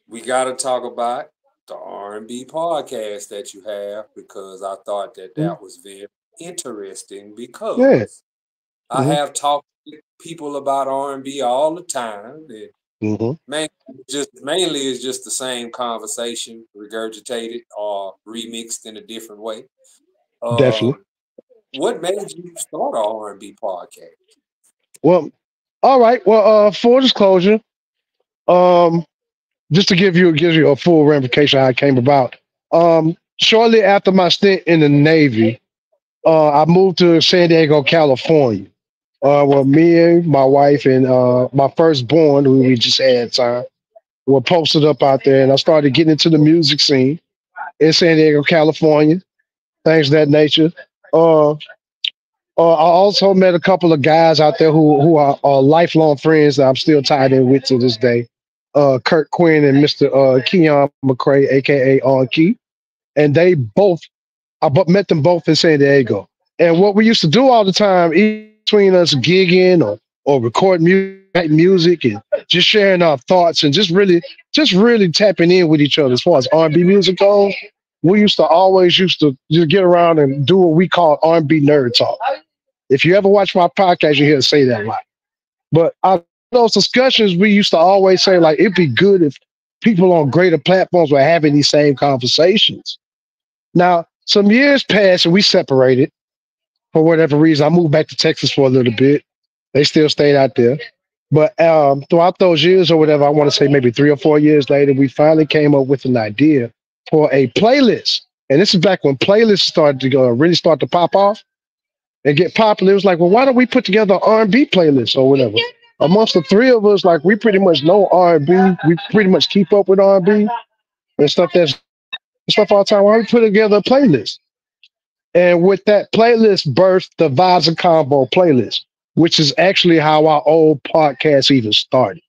we got to talk about the R&B podcast that you have because I thought that Mm, that was very interesting yeah. because I Hmm. have talked to people about R&B all the time. And Hmm. mainly it's just the same conversation regurgitated or remixed in a different way. Definitely. Um, what made you start a R&B podcast? Well, all right. Well, full disclosure, um, just to give you a full ramification how it came about. Shortly after my stint in the Navy, I moved to San Diego, California. Well, me and my wife and my firstborn, who we just had at the time, were posted up out there, and I started getting into the music scene in San Diego, California. Things of that nature. Uh, I also met a couple of guys out there who are lifelong friends that I'm still tied in with to this day. Kurt Quinn and Mr. Keon McCrae, aka On Key, and they both met them both in San Diego. And what we used to do all the time, even between us gigging or recording music and just sharing our thoughts and just really tapping in with each other as far as R&B music goes. We used to just get around and do what we call R&B nerd talk. If you ever watch my podcast, you hear us say that a lot. But out of those discussions, we used to always say like it'd be good if people on greater platforms were having these same conversations. Now, some years passed and we separated for whatever reason. I moved back to Texas for a little bit. They still stayed out there. But throughout those years or whatever, I want to say maybe 3 or 4 years later, we finally came up with an idea for a playlist. And this is back when playlists started to go really start to pop off and get popular. It was like, well, why don't we put together an R&B playlist or whatever? Amongst the three of us, like we pretty much know R&B. We pretty much keep up with R&B and stuff all the time. Why don't we put together a playlist? And with that playlist birthed the Vibes and Combo playlist, which is actually how our old podcast even started.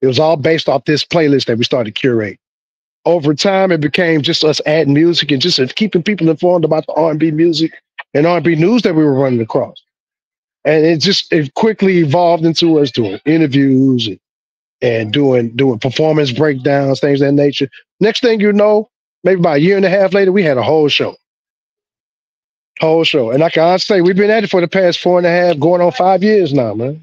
It was all based off this playlist that we started curating. Over time, it became just us adding music and just keeping people informed about the R&B music and R&B news that we were running across. And it quickly evolved into us doing interviews and doing performance breakdowns, things of that nature. Next thing you know, maybe about a year and a half later, we had a whole show. And I can honestly say we've been at it for the past 4.5, going on 5 years now, man.